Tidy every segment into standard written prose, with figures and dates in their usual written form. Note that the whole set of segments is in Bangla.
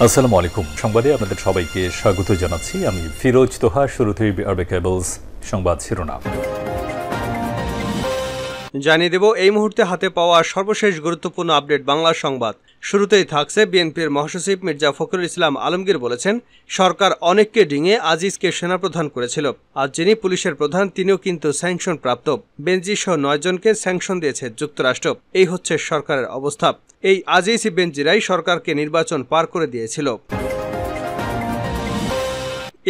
আসসালামু আলাইকুম। সংবাদে আপনাদের সবাইকে স্বাগত জানাচ্ছি। আমি ফিরোজ তোহা। শুরুতেই বিআরবি কেবলস সংবাদ শিরোনাম জানিয়ে দেব এই মুহূর্তে হাতে পাওয়া সর্বশেষ গুরুত্বপূর্ণ আপডেট বাংলা সংবাদ। শুরুতেই থাকছে বিএনপির মহাসচিব মির্জা ফখরুল ইসলাম আলমগীর বলেছেন, সরকার অনেককে ডিঙিয়ে আজিজকে সেনাপ্রধান করেছিল। আজ যিনি পুলিশের প্রধান তিনিও কিন্তু স্যাংশন প্রাপ্ত। বেনজি সহ 9 জনকে স্যাংশন দিয়েছে যুক্তরাষ্ট্র। এই হচ্ছে সরকারের অবস্থা। এই আজিজ বেনজিরাই সরকারকে নির্বাচন পার করে দিয়েছিল।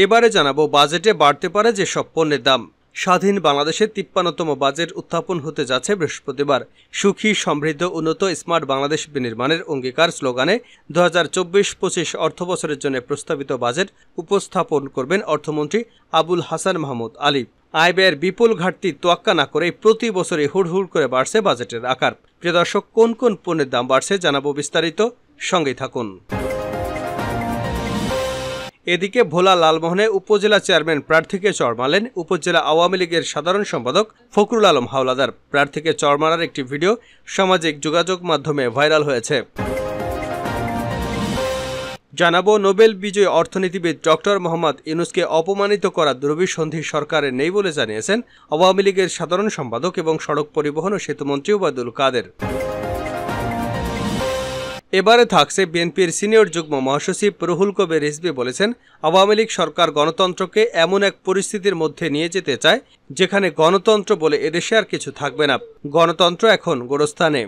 এবারে জানাবো বাজেটে বাড়তে পারে যেসব পণ্যের দাম। স্বাধীন বাংলাদেশের 53তম বাজেট উত্থাপন হতে যাচ্ছে বৃহস্পতিবার। সুখী, সমৃদ্ধ, উন্নত, স্মার্ট বাংলাদেশ বিনির্মাণের অঙ্গীকার স্লোগানে 2024-25 অর্থবছরের জন্য প্রস্তাবিত বাজেট উপস্থাপন করবেন অর্থমন্ত্রী আবুল হাসান মাহমুদ আলী। আয় ব্যয়ের বিপুল ঘাটতি তোয়াক্কা না করে প্রতি বছরই হুড়হুড় করে বাড়ছে বাজেটের আকার। প্রিয় দর্শক, কোন কোন পণ্যের দাম বাড়ছে জানাবো বিস্তারিত, সঙ্গেই থাকুন। এদিকে ভোলা লালমোহনে উপজেলা চেয়ারম্যান প্রার্থীকে চড় মারলেন উপজেলা আওয়ামী লীগের সাধারণ সম্পাদক ফখরুল আলম হাওলাদার। প্রার্থীকে চড় মারার একটি ভিডিও সামাজিক যোগাযোগ মাধ্যমে ভাইরাল হয়েছে। জানাবো নোবেল বিজয়ী অর্থনীতিবিদ ডক্টর মোহাম্মদ ইউনূসকে অপমানিত করা দুরভিসন্ধি সরকারের নেই বলে জানিয়েছেন আওয়ামী লীগের সাধারণ সম্পাদক এবং সড়ক পরিবহন ও সেতুমন্ত্রী ওবায়দুল কাদের। এবারে থাকছে বিএনপির সিনিয়র যুগ্ম মহাসচিব রুহুল কবির রিজভী বলেছেন, আওয়ামী লীগ সরকার গণতন্ত্রকে এমন এক পরিস্থিতির মধ্যে নিয়ে যেতে চায় যেখানে গণতন্ত্র বলে এদেশে আর কিছু থাকবে না। গণতন্ত্র এখন গোরস্থানে।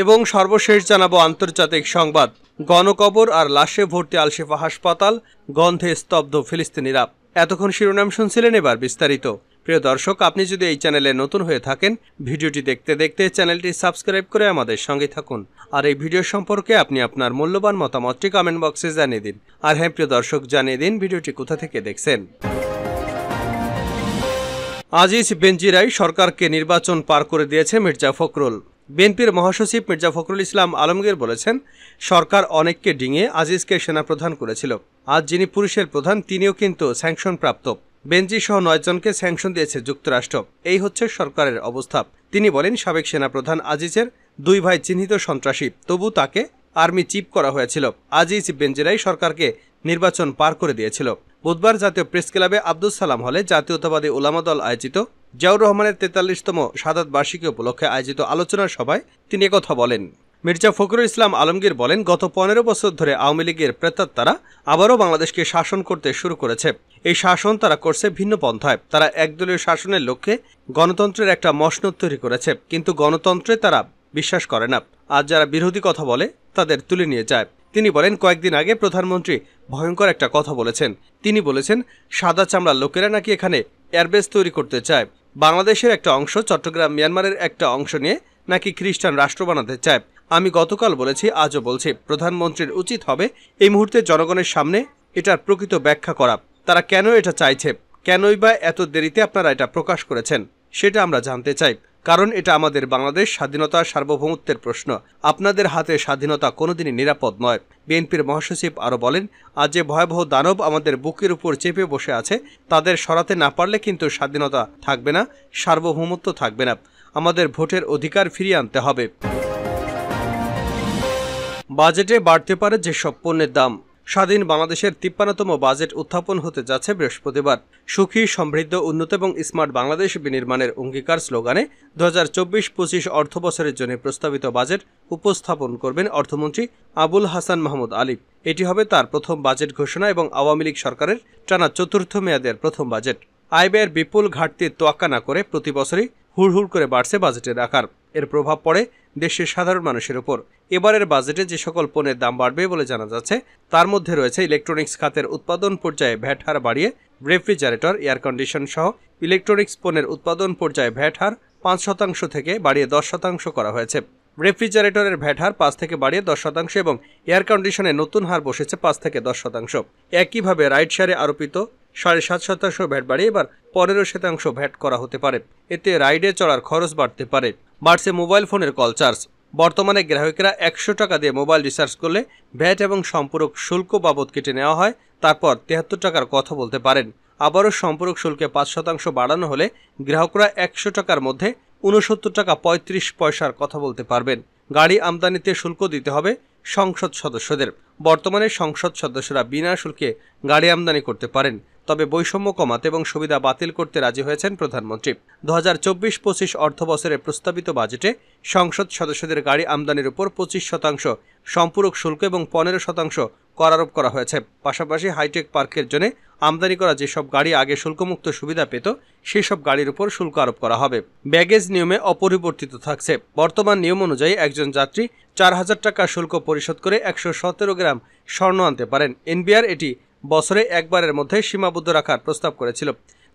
এবং সর্বশেষ জানাবো আন্তর্জাতিক সংবাদ। গণকবর আর লাশে ভর্তি আল-শিফা হাসপাতাল, গন্ধে স্তব্ধ ফিলিস্তিনিরা। এতক্ষণ শিরোনাম শুনছিলেন, এবার বিস্তারিত। প্রিয় দর্শক, আপনি যদি এই চ্যানেলে নতুন হয়ে থাকেন, ভিডিওটি দেখতে দেখতে চ্যানেলটি সাবস্ক্রাইব করে আমাদের সঙ্গে থাকুন। আর এই ভিডিও সম্পর্কে আপনি আপনার মূল্যবান মতামতটি কমেন্ট বক্সে জানিয়ে দিন। আর হ্যাঁ প্রিয় দর্শক, জানিয়ে দিন ভিডিওটি কোথা থেকে দেখছেন। আজিজ বেনজিরাই সরকারকে নির্বাচন পার করে দিয়েছে মির্জা ফখরুল। বিএনপির মহাসচিব মির্জা ফখরুল ইসলাম আলমগীর বলেছেন, সরকার অনেককে ডিঙিয়ে আজিজকে সেনাপ্রধান করেছিল। আজ যিনি পুলিশের প্রধান তিনিও কিন্তু স্যাংশন প্রাপ্ত। বেনজি সহ 9 জনকে স্যাংশন দিয়েছে যুক্তরাষ্ট্র। এই হচ্ছে সরকারের অবস্থা। তিনি বলেন, সাবেক সেনাপ্রধান আজিজের 2 ভাই চিহ্নিত সন্ত্রাসী, তবু তাকে আর্মি চিফ করা হয়েছিল। আজিজ বেনজিরাই সরকারকে নির্বাচন পার করে দিয়েছিল। বুধবার জাতীয় প্রেস ক্লাবে আব্দুল সালাম হলে জাতীয়তাবাদী উলামা দল আয়োজিত জিয়াউর রহমানের 43তম শাহাদাত বার্ষিকী উপলক্ষে আয়োজিত আলোচনা সভায় তিনি একথা বলেন। মির্জা ফখরুল ইসলাম আলমগীর বলেন, গত 15 বছর ধরে আওয়ামী লীগের প্রেতাত্মারা আবারও বাংলাদেশকে শাসন করতে শুরু করেছে। এই শাসন তারা করছে ভিন্ন পন্থায়। তারা একদলীয় শাসনের লক্ষ্যে গণতন্ত্রের একটা মসনদ তৈরি করেছে, কিন্তু গণতন্ত্রে তারা বিশ্বাস করে না। আজ যারা বিরোধী কথা বলে তাদের তুলে নিয়ে যায়। তিনি বলেন, কয়েকদিন আগে প্রধানমন্ত্রী ভয়ঙ্কর একটা কথা বলেছেন। তিনি বলেছেন, সাদা চামড়ার লোকেরা নাকি এখানে এয়ারবেস তৈরি করতে চায়। বাংলাদেশের একটা অংশ চট্টগ্রাম, মিয়ানমারের একটা অংশ নিয়ে নাকি খ্রিস্টান রাষ্ট্র বানাতে চায়। আমি গতকাল বলেছি, আজও বলছি, প্রধানমন্ত্রীর উচিত হবে এই মুহূর্তে জনগণের সামনে এটার প্রকৃত ব্যাখ্যা করা। তারা কেন এটা চাইছে, কেনই বা এত দেরিতে আপনারা এটা প্রকাশ করেছেন, সেটা আমরা জানতে চাই। কারণ এটা আমাদের বাংলাদেশ স্বাধীনতা, সার্বভৌমত্বের প্রশ্ন। আপনাদের হাতে স্বাধীনতা কোনোদিনই নিরাপদ নয়। বিএনপির মহাসচিব আরও বলেন, আজ যে ভয়াবহ দানব আমাদের বুকের উপর চেপে বসে আছে, তাদের সরাতে না পারলে কিন্তু স্বাধীনতা থাকবে না, সার্বভৌমত্ব থাকবে না। আমাদের ভোটের অধিকার ফিরিয়ে আনতে হবে। বাজেটে বাড়তে পারে যেসব পণ্যের দাম। স্বাধীন বাংলাদেশের 53তম বাজেট উত্থাপন হতে যাচ্ছে বৃহস্পতিবার। সুখী, সমৃদ্ধ, উন্নত এবং স্মার্ট বাংলাদেশ বিনির্মাণের অঙ্গীকার স্লোগানে 2024-25 অর্থবছরের জন্য প্রস্তাবিত বাজেট উপস্থাপন করবেন অর্থমন্ত্রী আবুল হাসান মাহমুদ আলী। এটি হবে তার প্রথম বাজেট ঘোষণা এবং আওয়ামী লীগ সরকারের টানা 4র্থ মেয়াদের প্রথম বাজেট। আয় ব্যয়ের বিপুল ঘাটতি তোয়াক্কা না করে প্রতি বছরই হুড়হুড় করে বাড়ছে বাজেটের আকার। এর প্রভাব পড়ে দেশের সাধারণ মানুষের উপর। এবারের বাজেটে যে সকল পণ্যের দাম বাড়বে বলে জানা যাচ্ছে, তার মধ্যে রয়েছে ইলেকট্রনিক্স খাতের উৎপাদন পর্যায়ে ভ্যাট হার বাড়িয়ে রেফ্রিজারেটর, এয়ার কন্ডিশন সহ ইলেকট্রনিক্স পণ্যের উৎপাদন পর্যায়ে ভ্যাট হার 5% থেকে বাড়িয়ে 10% করা হয়েছে। রেফ্রিজারেটরের ভ্যাট হার 5 থেকে বাড়িয়ে 10% এবং এয়ার কন্ডিশনের নতুন হার বসেছে 5 থেকে 10%। একইভাবে রাইড শেয়ারে আরোপিত 7.5% ভ্যাট বাড়িয়ে এবার 15% ভ্যাট করা হতে পারে। এতে রাইডে চড়ার খরচ বাড়তে পারে। বাড়ছে মোবাইল ফোনের কল চার্জ। বর্তমানে গ্রাহকেরা 100 টাকা দিয়ে মোবাইল রিচার্জ করলে ভ্যাট এবং সম্পূরক শুল্ক বাবদ কেটে নেওয়া হয়। তারপর 73 টাকার কথা বলতে পারেন। আবারও সম্পূরক শুল্কে 5% বাড়ানো হলে গ্রাহকরা 100 টাকার মধ্যে 69 টাকা 35 পয়সার কথা বলতে পারবেন। গাড়ি আমদানিতে শুল্ক দিতে হবে সংসদ সদস্যদের। বর্তমানে সংসদ সদস্যরা বিনা শুল্কে গাড়ি আমদানি করতে পারেন, তবে বৈষম্য কমাতে এবং সুবিধা বাতিল করতে রাজি হয়েছেন প্রধানমন্ত্রী। 2024-25 অর্থবছরে প্রস্তাবিত বাজেটে সংসদ সদস্যদের গাড়ি আমদানির উপর 25% সম্পূরক শুল্ক এবং 15% কর আরোপ করা হয়েছে। পাশাপাশি হাইটেক পার্কের জন্য আমদানি করা যেসব গাড়ি আগে শুল্কমুক্ত সুবিধা পেত, সেসব গাড়ির উপর শুল্ক আরোপ করা হবে। ব্যাগেজ নিয়মে অপরিবর্তিত থাকছে। বর্তমান নিয়ম অনুযায়ী একজন যাত্রী 4000 টাকা শুল্ক পরিশোধ করে 117 গ্রাম স্বর্ণ আনতে পারেন। এনবিআর এটি বছরে একবারের মধ্যে সীমাবদ্ধ রাখার প্রস্তাব করেছিল,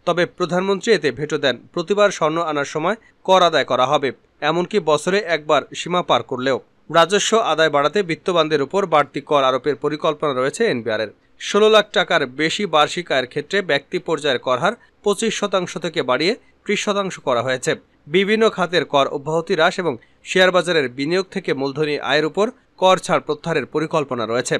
তবে প্রধানমন্ত্রী এতে ভেটো দেন। প্রতিবার স্বর্ণ আনার সময় কর আদায় করা হবে, এমনকি বছরে একবার সীমা পার করলেও। রাজস্ব আদায় বাড়াতে বিত্তবানদের উপর বাড়তি কর আরোপের পরিকল্পনা রয়েছে এনবিআরের। 16 লাখ টাকার বেশি বার্ষিক আয়ের ক্ষেত্রে ব্যক্তি পর্যায়ের কর হার 25% থেকে বাড়িয়ে 30% করা হয়েছে। বিভিন্ন খাতের কর অব্যাহতি হ্রাস এবং শেয়ার বাজারের বিনিয়োগ থেকে মূলধনী আয়ের উপর কর ছাড় প্রত্যাহারের পরিকল্পনা রয়েছে।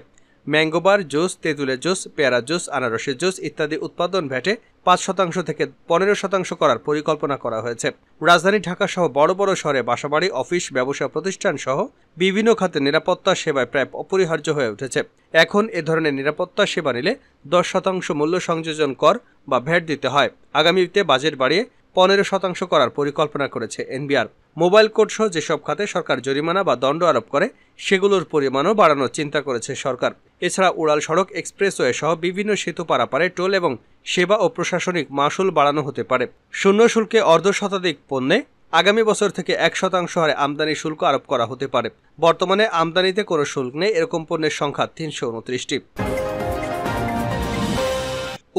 ম্যাঙ্গোবার জুস, তেঁতুলের জুস, পেয়ারা জুস, আনারসের জুস ইত্যাদি উৎপাদন ভ্যাটে 5% থেকে 15% করার পরিকল্পনা করা হয়েছে। রাজধানী ঢাকা সহ বড় বড় শহরে বাসাবাড়ি, অফিস, ব্যবসা প্রতিষ্ঠান সহ বিভিন্ন খাতে নিরাপত্তা সেবায় প্রায় অপরিহার্য হয়ে উঠেছে। এখন এ ধরনের নিরাপত্তা সেবা নিলে 10% মূল্য সংযোজন কর বা ভ্যাট দিতে হয়। আগামীতে বাজেট বাড়িয়ে 15% করার পরিকল্পনা করেছে এনবিআর। মোবাইল কোড সহ যেসব খাতে সরকার জরিমানা বা দণ্ড আরোপ করে, সেগুলোর পরিমাণও বাড়ানোর চিন্তা করেছে সরকার। এছাড়া উড়াল সড়ক, এক্সপ্রেসওয়ে সহ বিভিন্ন সেতু পারাপারে টোল এবং সেবা ও প্রশাসনিক মাশুল বাড়ানো হতে পারে। শূন্য শুল্কে অর্ধশতাধিক পণ্যে আগামী বছর থেকে 1% হারে আমদানি শুল্ক আরোপ করা হতে পারে। বর্তমানে আমদানিতে কোনো শুল্ক নেই এরকম পণ্যের সংখ্যা 329টি।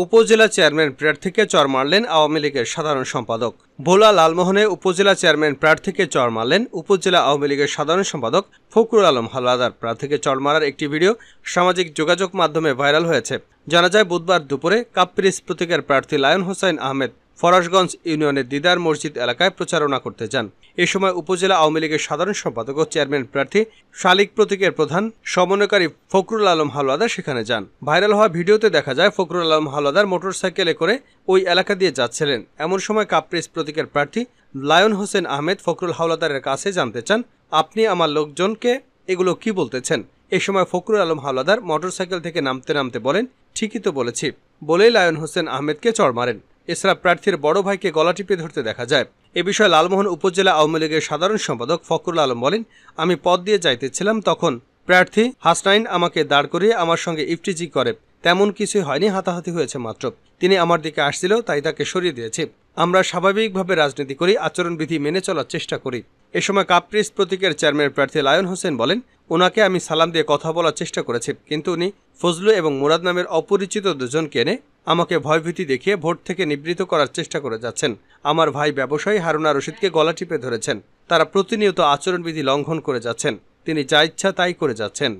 উপজেলা চেয়ারম্যান প্রার্থীকে চড় মারলেন আওয়ামী লীগের সাধারণ সম্পাদক। ভোলা লালমোহনে উপজেলা চেয়ারম্যান প্রার্থীকে চড় মারলেন উপজেলা আওয়ামী লীগের সাধারণ সম্পাদক ফখরুল আলম হাওলাদার। প্রার্থীকে চড় মারার একটি ভিডিও সামাজিক যোগাযোগ মাধ্যমে ভাইরাল হয়েছে। জানা যায়, বুধবার দুপুরে কাপ্পিরিস প্রতীকের প্রার্থী লায়ন হোসেন আহমেদ ফরাশগঞ্জ ইউনিয়নের দিদার মসজিদ এলাকায় প্রচারণা করতে যান। এ সময় উপজেলা আওয়ামী লীগের সাধারণ সম্পাদক ও চেয়ারম্যান প্রার্থী শালিক প্রতীকের প্রধান সমন্বয়কারী ফখরুল আলম হাওলাদার সেখানে যান। ভাইরাল হওয়া ভিডিওতে দেখা যায় ফখরুল আলম হাওলাদার মোটরসাইকেলে করে ওই এলাকা দিয়ে যাচ্ছিলেন। এমন সময় কাপ্পিরিস প্রতীকের প্রার্থী লায়ন হোসেন আহমেদ ফখরুল হাওলাদারের কাছে জানতে চান, আপনি আমার লোকজনকে এগুলো কি বলতেছেন? এ সময় ফখরুল আলম হাওলাদার মোটরসাইকেল থেকে নামতে নামতে বলেন, ঠিকই তো বলেছি, বলেই লায়ন হোসেন আহমেদকে চড় মারেন। এছাড়া প্রার্থীর বড় ভাইকে গলা টিপে ধরতে দেখা যায়। এ বিষয়ে লালমোহন উপজেলা আওয়ামী লীগের সাধারণ সম্পাদক ফখরুল আলম বলেন, আমি পথ দিয়ে যাইতেছিলাম, তখন প্রার্থী হাসনাইন আমাকে দাঁড় করিয়ে আমার সঙ্গে ইফটিজি করে। তেমন কিছুই হয়নি, হাতাহাতি হয়েছে মাত্র। তিনি আমার দিকে আসছিল, তাই তাকে সরিয়ে দিয়েছি। আমরা স্বাভাবিকভাবে রাজনীতি করি, আচরণবিধি মেনে চলার চেষ্টা করি। এ সময় কাপ্রিস প্রতীকের চেয়ারম্যান প্রার্থী লায়ন হোসেন বলেন, ওনাকে আমি সালাম দিয়ে কথা বলার চেষ্টা করেছি, কিন্তু উনি ফজলু এবং মুরাদ নামের অপরিচিত দুজনকে এনে আমাকে ভয়ভীতি দেখিয়ে ভোট থেকে নিবৃত্ত করার চেষ্টা করে যাচ্ছেন। আমার ভাই ব্যবসায়ী হারুনা রশিদকে গলা টিপে ধরেছেন। তারা প্রতিনিয়ত আচরণবিধি লঙ্ঘন করে যাচ্ছেন। তিনি যা ইচ্ছা তাই করে যাচ্ছেন।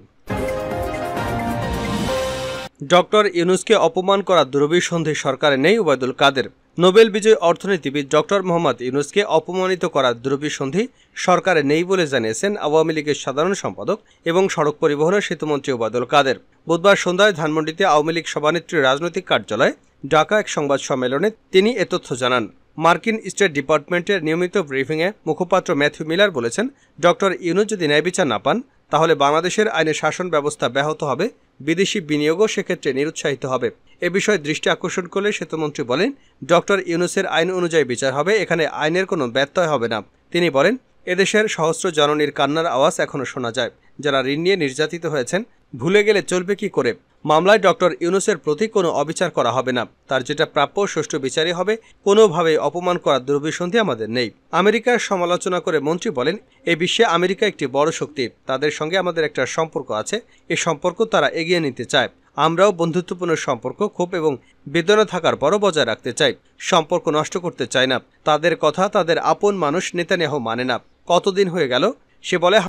ডক্টর ইউনূসকে অপমান করার দুরভিসন্ধি সরকারে নেই ওবায়দুল কাদের। নোবেল বিজয়ী অর্থনীতিবিদ ডক্টর মোহাম্মদ ইউনূসকে অপমানিত করার দুরভিসন্ধি সরকারে নেই বলে জানিয়েছেন আওয়ামী লীগের সাধারণ সম্পাদক এবং সড়ক পরিবহন ও সেতুমন্ত্রী ওবায়দুল কাদের। বুধবার সন্ধ্যায় ধানমন্ডিতে আওয়ামী লীগ সভানেত্রীর রাজনৈতিক কার্যালয়ে ডাকা এক সংবাদ সম্মেলনে তিনি এ তথ্য জানান। মার্কিন স্টেট ডিপার্টমেন্টের নিয়মিত ব্রিফিংয়ে মুখপাত্র ম্যাথিউ মিলার বলেছেন, ডক্টর ইউনূস যদি ন্যায় বিচার না পান, তাহলে বাংলাদেশের আইনে শাসন ব্যবস্থা ব্যাহত হবে, বিদেশি বিনিয়োগও সেক্ষেত্রে নিরুৎসাহিত হবে। এ বিষয়ে দৃষ্টি আকর্ষণ করলে সেতুমন্ত্রী বলেন, ডক্টর ইউনূসের আইন অনুযায়ী বিচার হবে, এখানে আইনের কোনো ব্যত্যয় হবে না। তিনি বলেন, এদেশের সহস্র জননীর কান্নার আওয়াজ এখনো শোনা যায়। যারা ঋণ নিয়ে নির্যাতিত হয়েছেন ভুলে গেলে চলবে কি করে? মামলায় ডক্টর ইউনূসের প্রতি কোনো অবিচার করা হবে না। তার যেটা প্রাপ্য সুষ্ঠু বিচারই হবে। কোনোভাবেই অপমান করার দুরভিসন্ধি আমাদের নেই। আমেরিকার সমালোচনা করে মন্ত্রী বলেন, এই বিশ্বে আমেরিকা একটি বড় শক্তি, তাদের সঙ্গে আমাদের একটা সম্পর্ক আছে। এই সম্পর্ক তারা এগিয়ে নিতে চায়। আমরাও বন্ধুত্বপূর্ণ সম্পর্ক ক্ষোভ এবং বেদনা থাকার পরও বজায় রাখতে চাই, সম্পর্ক নষ্ট করতে চাই না। তাদের কথা তাদের আপন মানুষ নেতানিয়াহু মানে না। কতদিন হয়ে গেল সে বলে।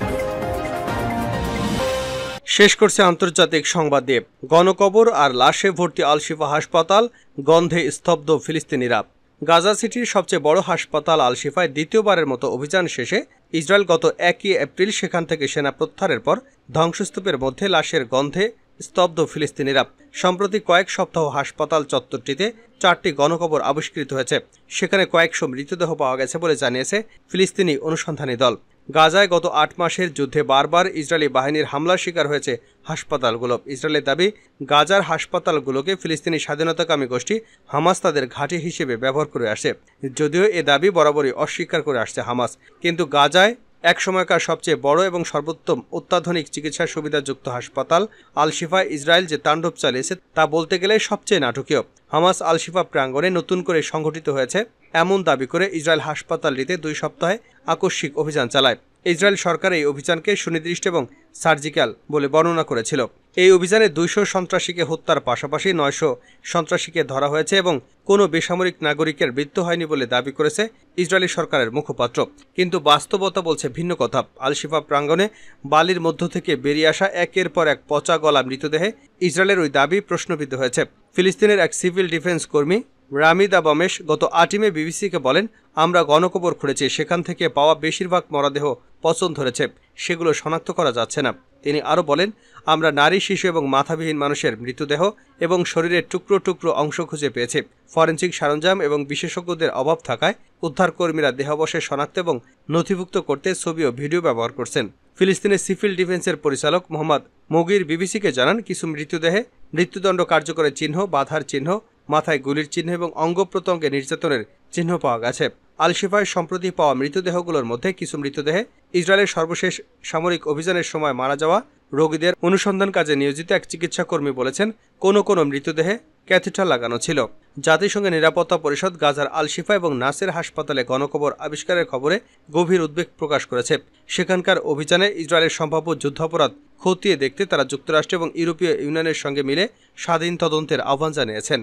শেষ করছে আন্তর্জাতিক সংবাদ দিয়ে। গণকবর আর লাশে ভর্তি আল শিফা হাসপাতাল, গন্ধে স্তব্ধ ফিলিস্তিনিরা। গাজা সিটির সবচেয়ে বড় হাসপাতাল আল শিফায় দ্বিতীয়বারের মতো অভিযান শেষে ইসরায়েল গত 1 এপ্রিল সেখান থেকে সেনা প্রত্যাহারের পর ধ্বংসস্তূপের মধ্যে লাশের গন্ধে স্তব্ধ ফিলিস্তিনিরা। সম্প্রতি কয়েক সপ্তাহ হাসপাতাল চত্বরটিতে 4টি গণকবর আবিষ্কৃত হয়েছে। সেখানে কয়েকশো মৃতদেহ পাওয়া গেছে বলে জানিয়েছে ফিলিস্তিনি অনুসন্ধানী দল। গাজায় গত ৮ মাসের যুদ্ধে বারবার ইসরায়েলি বাহিনীর হামলার শিকার হয়েছে হাসপাতালগুলো। ইসরায়েলের দাবি, গাজার হাসপাতালগুলোকে ফিলিস্তিনি স্বাধীনতাকামী গোষ্ঠী হামাস তাদের ঘাঁটি হিসেবে ব্যবহার করে আসে। যদিও এ দাবি বরাবরই অস্বীকার করে আসছে হামাস। কিন্তু গাজায় এক সময়কার সবচেয়ে বড় এবং সর্বোত্তম অত্যাধুনিক চিকিৎসা সুবিধাযুক্ত হাসপাতাল আল শিফা ইসরায়েল যে তাণ্ডব চালিয়েছে তা বলতে গেলে সবচেয়ে নাটকীয়। হামাস আল শিফা প্রাঙ্গণে নতুন করে সংগঠিত হয়েছে এমন দাবি করে ইসরায়েল হাসপাতালটিতে 2 সপ্তাহে আকস্মিক অভিযান চালায়। ইসরায়েল সরকার এই অভিযানকে সুনির্দিষ্ট এবং সার্জিক্যাল বলে বর্ণনা করেছিল। এই অভিযানে 200 সন্ত্রাসীকে হত্যার পাশাপাশি 900 সন্ত্রাসীকে ধরা হয়েছে এবং কোনো বেসামরিক নাগরিকের মৃত্যু হয়নি বলে দাবি করেছে ইসরায়েলি সরকারের মুখপাত্র। কিন্তু বাস্তবতা বলছে ভিন্ন কথা। আল শিফা প্রাঙ্গণে বালির মধ্য থেকে বেরিয়ে আসা একের পর এক পচা গলা মৃতদেহে ইসরায়েলের ওই দাবি প্রশ্নবিদ্ধ হয়েছে। ফিলিস্তিনের এক সিভিল ডিফেন্স কর্মী রামিদ আবামেশ গত 8 মে বিবিসিকে বলেন, আমরা গণকবর খুঁড়েছি, সেখান থেকে পাওয়া বেশিরভাগ মরদেহ পচন ধরেছে, সেগুলো শনাক্ত করা যাচ্ছে না। তিনি আরও বলেন, আমরা নারী, শিশু এবং মাথাবিহীন মানুষের মৃতদেহ এবং শরীরের টুকরো টুকরো অংশ খুঁজে পেয়েছে। ফরেনসিক সরঞ্জাম এবং বিশেষজ্ঞদের অভাব থাকায় উদ্ধারকর্মীরা দেহাবশেষ শনাক্ত এবং নথিভুক্ত করতে ছবি ও ভিডিও ব্যবহার করছেন। ফিলিস্তিনের সিভিল ডিফেন্সের পরিচালক মোহাম্মদ মগির বিবিসিকে জানান, কিছু মৃতদেহে মৃত্যুদণ্ড কার্যকরের চিহ্ন, বাধার চিহ্ন, মাথায় গুলির চিহ্ন এবং অঙ্গ প্রত্যঙ্গে নির্যাতনের চিহ্ন পাওয়া গেছে। আল শিফায় সম্প্রতি পাওয়া মৃতদেহগুলোর মধ্যে কিছু মৃতদেহে ইসরায়েলের সর্বশেষ সামরিক অভিযানের সময় মারা যাওয়া রোগীদের অনুসন্ধান কাজে নিয়োজিত এক চিকিৎসা কর্মী বলেছেন, কোনো মৃতদেহে ক্যাথেটার লাগানো ছিল। জাতিসংঘের নিরাপত্তা পরিষদ গাজার আল শিফা এবং নাসের হাসপাতালে গণকবর আবিষ্কারের খবরে গভীর উদ্বেগ প্রকাশ করেছে। সেখানকার অভিযানে ইসরায়েলের সম্ভাব্য যুদ্ধাপরাধ খতিয়ে দেখতে তারা যুক্তরাষ্ট্র এবং ইউরোপীয় ইউনিয়নের সঙ্গে মিলে স্বাধীন তদন্তের আহ্বান জানিয়েছেন।